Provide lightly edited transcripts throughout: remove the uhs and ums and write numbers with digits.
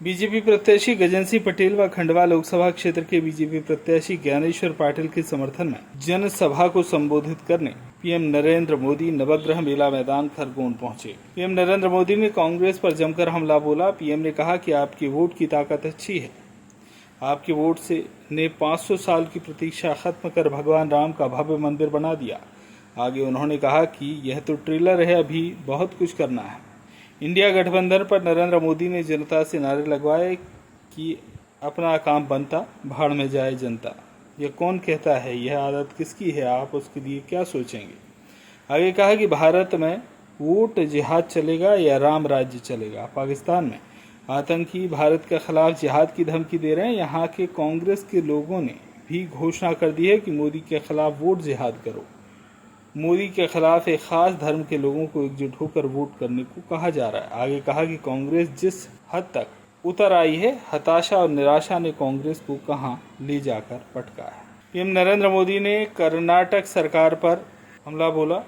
BJP प्रत्याशी गजन सिंह पटेल व खंडवा लोकसभा क्षेत्र के बीजेपी प्रत्याशी ज्ञानेश्वर पाटिल के समर्थन में जनसभा को संबोधित करने पीएम नरेंद्र मोदी नवग्रह मेला मैदान खरगोन पहुंचे। पीएम नरेंद्र मोदी ने कांग्रेस पर जमकर हमला बोला। पीएम ने कहा कि आपकी वोट की ताकत अच्छी है, आपके वोट से ने 500 साल की प्रतीक्षा खत्म कर भगवान राम का भव्य मंदिर बना दिया। आगे उन्होंने कहा कि यह तो ट्रेलर है, अभी बहुत कुछ करना है। इंडिया गठबंधन पर नरेंद्र मोदी ने जनता से नारे लगवाए कि अपना काम बनता, भाड़ में जाए जनता। यह कौन कहता है, यह आदत किसकी है, आप उसके लिए क्या सोचेंगे। आगे कहा कि भारत में वोट जिहाद चलेगा या राम राज्य चलेगा। पाकिस्तान में आतंकी भारत के खिलाफ जिहाद की धमकी दे रहे हैं। यहाँ के कांग्रेस के लोगों ने भी घोषणा कर दी है कि मोदी के खिलाफ वोट जिहाद करो। मोदी के खिलाफ एक खास धर्म के लोगों को एकजुट होकर वोट करने को कहा जा रहा है। आगे कहा कि कांग्रेस जिस हद तक उतर आई है, हताशा और निराशा ने कांग्रेस को कहां ले जाकर पटका है। पीएम नरेंद्र मोदी ने कर्नाटक सरकार पर हमला बोला।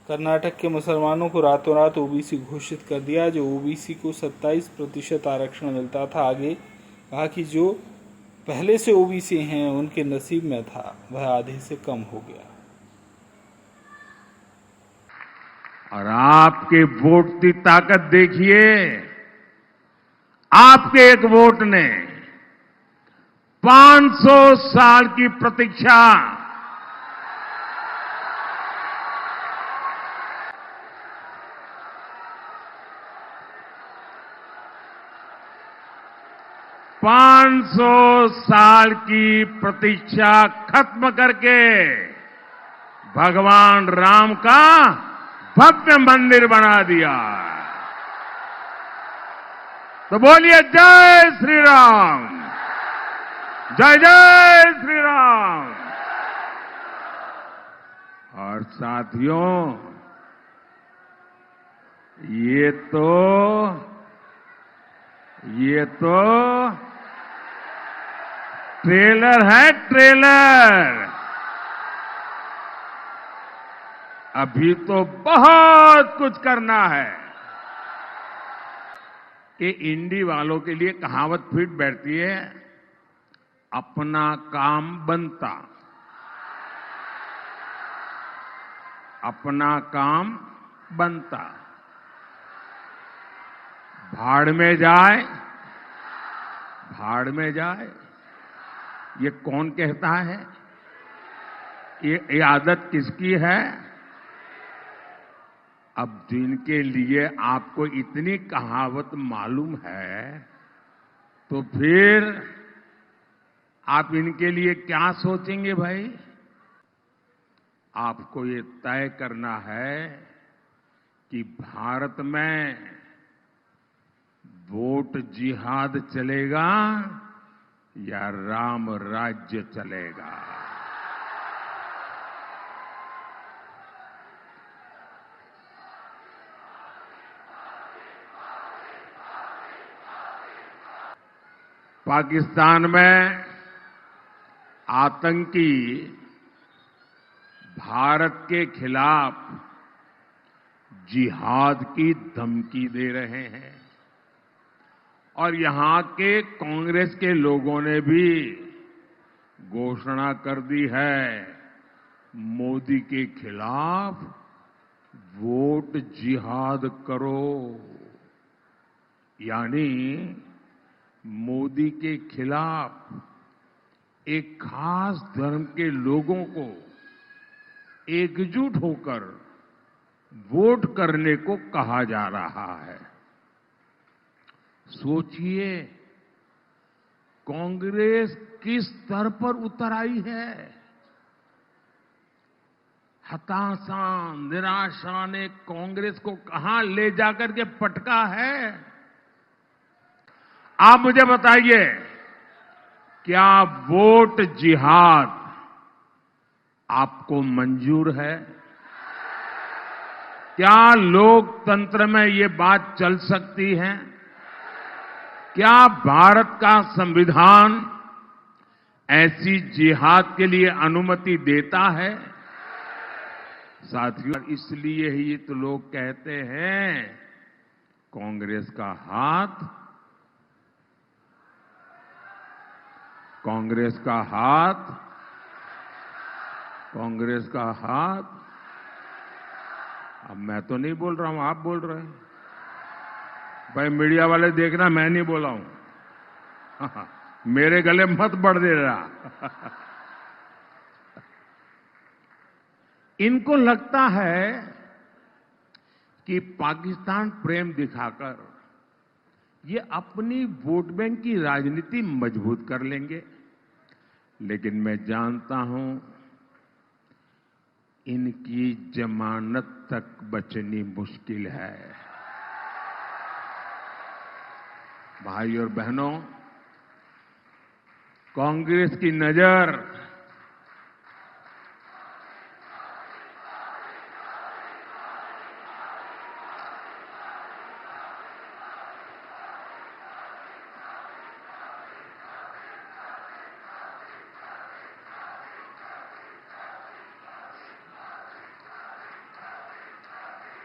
कर्नाटक के मुसलमानों को रातों रात ओबीसी घोषित कर दिया, जो ओबीसी को 27% आरक्षण मिलता था। आगे कहा कि जो पहले से ओबीसी हैं उनके नसीब में था, वह आधे से कम हो गया। और आपके वोट की ताकत देखिए। आपके एक वोट ने 500 साल की प्रतीक्षा साल की प्रतीक्षा खत्म करके भगवान राम का भव्य मंदिर बना दिया। तो बोलिए जय श्री राम, जय जय श्री राम। और साथियों, ये तो ट्रेलर है, ट्रेलर। अभी तो बहुत कुछ करना है। कि इंडी वालों के लिए कहावत फिट बैठती है, अपना काम बनता, अपना काम बनता, भाड़ में जाए, भाड़ में जाए। ये कौन कहता है, ये आदत किसकी है। अब जिनके लिए आपको इतनी कहावत मालूम है, तो फिर आप इनके लिए क्या सोचेंगे भाई। आपको ये तय करना है कि भारत में वोट जिहाद चलेगा या राम राज्य चलेगा। पाकिस्तान में आतंकी भारत के खिलाफ जिहाद की धमकी दे रहे हैं और यहां के कांग्रेस के लोगों ने भी घोषणा कर दी है, मोदी के खिलाफ वोट जिहाद करो। यानी मोदी के खिलाफ एक खास धर्म के लोगों को एकजुट होकर वोट करने को कहा जा रहा है। सोचिए, कांग्रेस किस स्तर पर उतर आई है। हताशा, निराशा ने कांग्रेस को कहां ले जाकर के पटका है। आप मुझे बताइए, क्या वोट जिहाद आपको मंजूर है। क्या लोकतंत्र में ये बात चल सकती है? क्या भारत का संविधान ऐसी जिहाद के लिए अनुमति देता है? साथियों, इसलिए ही तो लोग कहते हैं कांग्रेस का हाथ कांग्रेस का हाथ, कांग्रेस का हाथ। अब मैं तो नहीं बोल रहा हूं, आप बोल रहे हैं। भाई मीडिया वाले देखना, मैं नहीं बोला हूं। मेरे गले मत बढ़ दे रहा। इनको लगता है कि पाकिस्तान प्रेम दिखाकर ये अपनी वोट बैंक की राजनीति मजबूत कर लेंगे, लेकिन मैं जानता हूं इनकी जमानत तक बचनी मुश्किल है। भाई और बहनों, कांग्रेस की नजर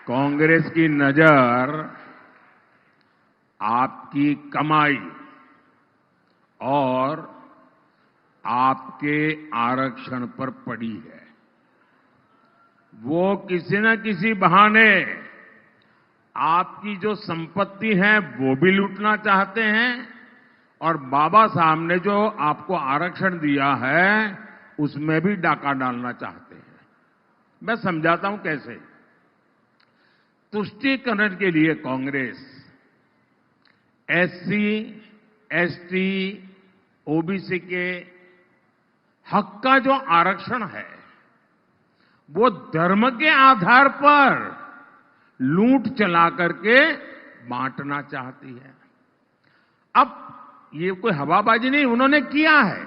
कांग्रेस की नजर आपकी कमाई और आपके आरक्षण पर पड़ी है। वो किसी न किसी बहाने आपकी जो संपत्ति है वो भी लूटना चाहते हैं, और बाबा साहब ने जो आपको आरक्षण दिया है उसमें भी डाका डालना चाहते हैं। मैं समझाता हूं कैसे। तुष्टीकरण के लिए कांग्रेस एससी, एसटी, ओबीसी के हक का जो आरक्षण है वो धर्म के आधार पर लूट चला करके बांटना चाहती है। अब ये कोई हवाबाजी नहीं, उन्होंने किया है।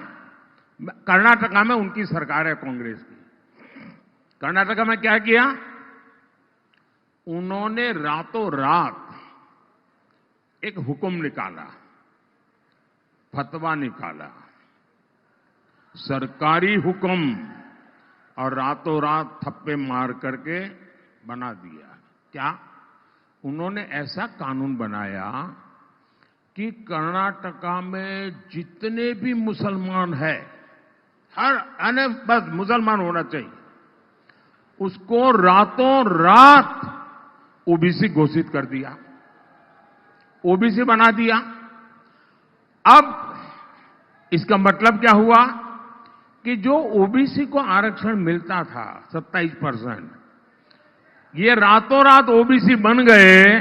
कर्नाटका में उनकी सरकार है कांग्रेस की। कर्नाटका में क्या किया? उन्होंने रातों रात एक हुक्म निकाला, फतवा निकाला, सरकारी हुक्म, और रातों रात थप्पे मार करके बना दिया। क्या? उन्होंने ऐसा कानून बनाया कि कर्नाटका में जितने भी मुसलमान हैं, हर बस मुसलमान होना चाहिए, उसको रातों रात ओबीसी घोषित कर दिया, ओबीसी बना दिया। अब इसका मतलब क्या हुआ कि जो ओबीसी को आरक्षण मिलता था 27%, ये रातों रात ओबीसी बन गए।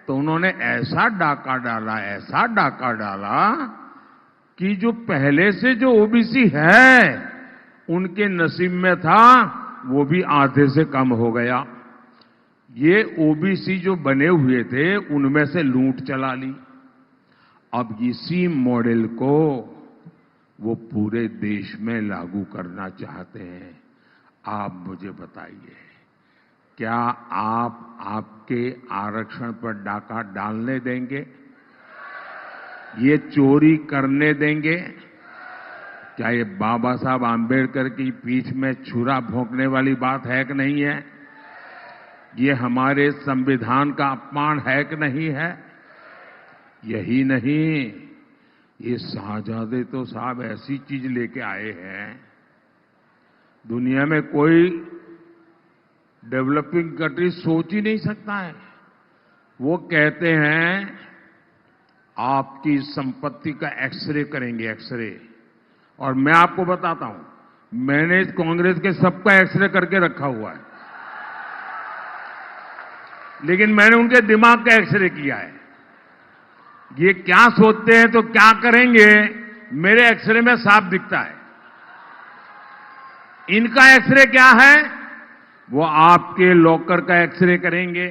तो उन्होंने ऐसा डाका डाला, ऐसा डाका डाला कि जो पहले से जो ओबीसी है उनके नसीब में था वो भी आधे से कम हो गया। ये ओबीसी जो बने हुए थे उनमें से लूट चला ली। अब इसी मॉडल को वो पूरे देश में लागू करना चाहते हैं। आप मुझे बताइए, क्या आप आपके आरक्षण पर डाका डालने देंगे? ये चोरी करने देंगे? क्या ये बाबा साहब आंबेडकर की पीठ में छुरा भोंकने वाली बात है कि नहीं है? ये हमारे संविधान का अपमान है कि नहीं है? यही नहीं, ये शाहजादे तो साहब ऐसी चीज लेके आए हैं, दुनिया में कोई डेवलपिंग कंट्री सोच ही नहीं सकता है। वो कहते हैं आपकी संपत्ति का एक्सरे करेंगे, एक्सरे। और मैं आपको बताता हूं, मैंने कांग्रेस के सबका एक्सरे करके रखा हुआ है, लेकिन मैंने उनके दिमाग का एक्सरे किया है। ये क्या सोचते हैं तो क्या करेंगे, मेरे एक्सरे में साफ दिखता है। इनका एक्सरे क्या है? वो आपके लॉकर का एक्सरे करेंगे,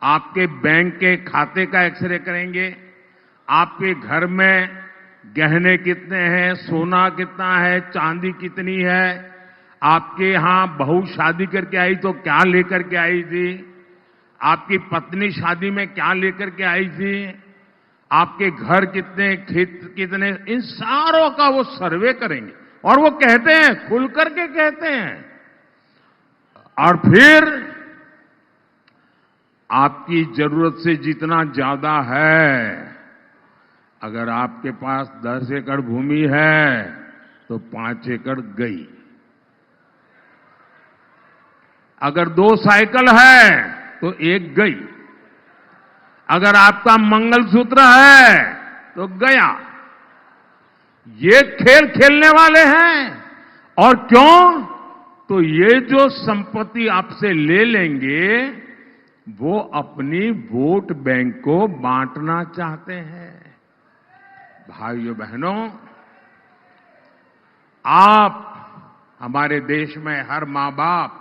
आपके बैंक के खाते का एक्सरे करेंगे, आपके घर में गहने कितने हैं, सोना कितना है, चांदी कितनी है, आपके यहां बहू शादी करके आई तो क्या लेकर के आई थी, आपकी पत्नी शादी में क्या लेकर के आई थी, आपके घर कितने, खेत कितने, इन सारों का वो सर्वे करेंगे। और वो कहते हैं, खुल करके कहते हैं, और फिर आपकी जरूरत से जितना ज्यादा है अगर आपके पास 10 एकड़ भूमि है तो 5 एकड़ गई। अगर 2 साइकिल है तो 1 गई। अगर आपका मंगलसूत्र है तो गया। ये खेल खेलने वाले हैं। और क्यों? तो ये जो संपत्ति आपसे ले लेंगे वो अपनी वोट बैंक को बांटना चाहते हैं। भाइयों बहनों, आप हमारे देश में हर मां बाप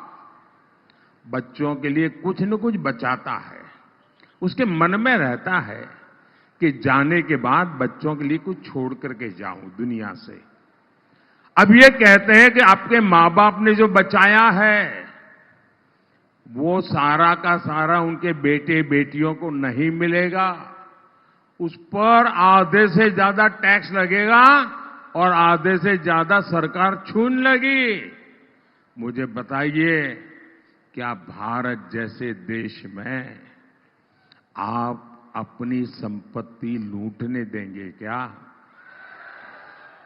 बच्चों के लिए कुछ न कुछ बचाता है। उसके मन में रहता है कि जाने के बाद बच्चों के लिए कुछ छोड़ करके जाऊं दुनिया से। अब ये कहते हैं कि आपके मां बाप ने जो बचाया है वो सारा का सारा उनके बेटे बेटियों को नहीं मिलेगा। उस पर आधे से ज्यादा टैक्स लगेगा और आधे से ज्यादा सरकार छूने लगी। मुझे बताइए, क्या भारत जैसे देश में आप अपनी संपत्ति लूटने देंगे क्या?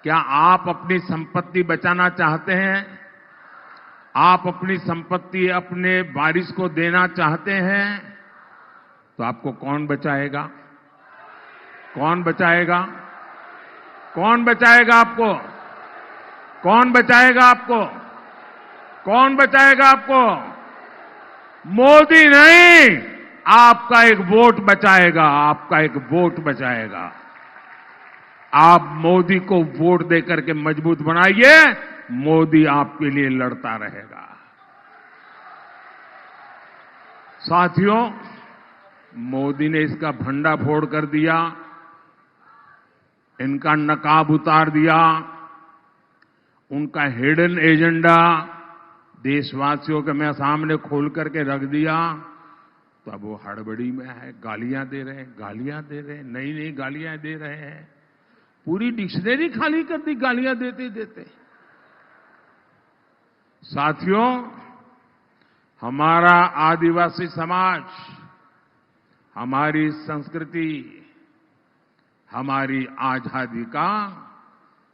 क्या आप अपनी संपत्ति बचाना चाहते हैं? आप अपनी संपत्ति अपने वारिस को देना चाहते हैं? तो आपको कौन बचाएगा? कौन बचाएगा? कौन बचाएगा आपको? कौन बचाएगा आपको? कौन बचाएगा आपको? मोदी नहीं, आपका एक वोट बचाएगा। आपका एक वोट बचाएगा। आप मोदी को वोट देकर के मजबूत बनाइए। मोदी आपके लिए लड़ता रहेगा। साथियों, मोदी ने इसका भंडाफोड़ कर दिया, इनका नकाब उतार दिया, उनका हिडन एजेंडा देशवासियों के मैं सामने खोल करके रख दिया। तो अब वो हड़बड़ी में है, गालियां दे रहे हैं, गालियां दे रहे हैं, नई नई गालियां दे रहे हैं। पूरी डिक्शनरी खाली कर दी गालियां देते देते। साथियों, हमारा आदिवासी समाज, हमारी संस्कृति, हमारी आजादी का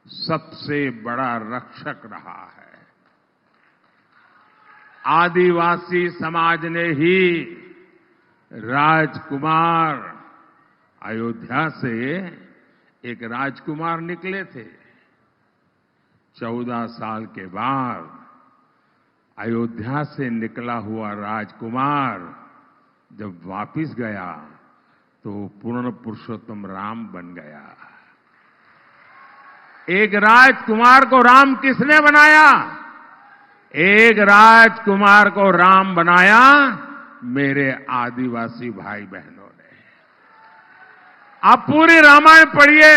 सबसे बड़ा रक्षक रहा है। आदिवासी समाज ने ही राजकुमार, अयोध्या से एक राजकुमार निकले थे। 14 साल के बाद अयोध्या से निकला हुआ राजकुमार जब वापिस गया तो पूर्ण पुरुषोत्तम राम बन गया। एक राजकुमार को राम किसने बनाया? एक राजकुमार को राम बनाया मेरे आदिवासी भाई बहनों ने। आप पूरी रामायण पढ़िए,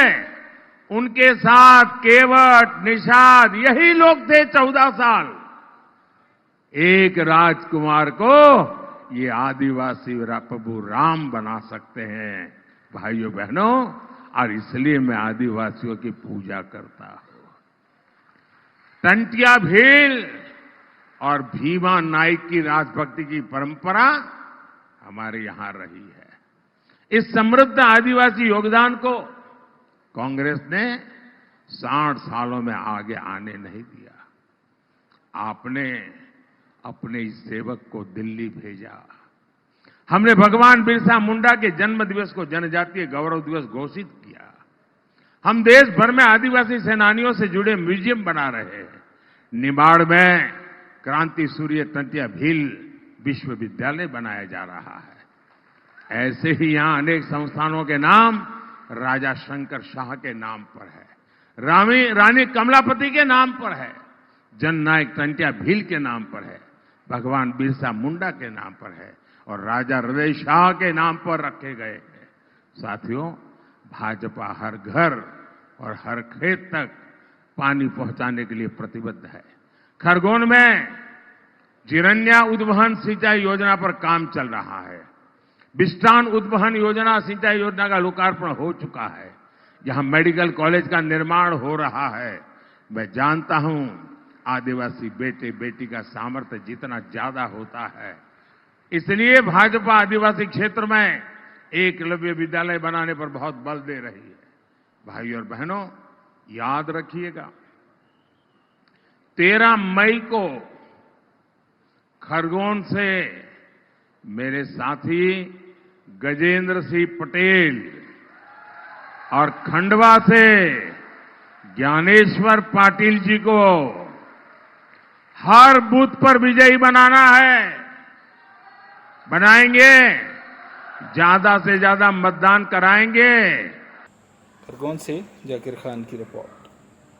उनके साथ केवट, निषाद यही लोग थे 14 साल। एक राजकुमार को ये आदिवासी प्रभु राम बना सकते हैं भाइयों बहनों। और इसलिए मैं आदिवासियों की पूजा करता हूं। टंटिया भील और भीमा नाइक की राजभक्ति की परंपरा हमारे यहां रही है। इस समृद्ध आदिवासी योगदान को कांग्रेस ने 60 सालों में आगे आने नहीं दिया। आपने अपने इस सेवक को दिल्ली भेजा। हमने भगवान बिरसा मुंडा के जन्म दिवस को जनजातीय गौरव दिवस घोषित किया। हम देश भर में आदिवासी सेनानियों से जुड़े म्यूजियम बना रहे हैं। निमाड़ में क्रांति सूर्य टंटिया भील विश्वविद्यालय बनाया जा रहा है। ऐसे ही यहां अनेक संस्थानों के नाम राजा शंकर शाह के नाम पर है, रानी कमलापति के नाम पर है, जननायक टंटिया भील के नाम पर है, भगवान बिरसा मुंडा के नाम पर है और राजा हृदय शाह के नाम पर रखे गए हैं। साथियों, भाजपा हर घर और हर खेत तक पानी पहुंचाने के लिए प्रतिबद्ध है। खरगोन में जिरन्या उद्वहन सिंचाई योजना पर काम चल रहा है। बिस्टान उद्वहन योजना सिंचाई योजना का लोकार्पण हो चुका है। यहां मेडिकल कॉलेज का निर्माण हो रहा है। मैं जानता हूं आदिवासी बेटे बेटी का सामर्थ्य जितना ज्यादा होता है, इसलिए भाजपा आदिवासी क्षेत्र में एकलव्य विद्यालय बनाने पर बहुत बल दे रही है। भाई और बहनों, याद रखिएगा, 13 मई को खरगोन से मेरे साथी गजेंद्र सिंह पटेल और खंडवा से ज्ञानेश्वर पाटिल जी को हर बूथ पर विजयी बनाना है। बनाएंगे, ज्यादा से ज्यादा मतदान कराएंगे। खरगोन से जाकिर खान की रिपोर्ट।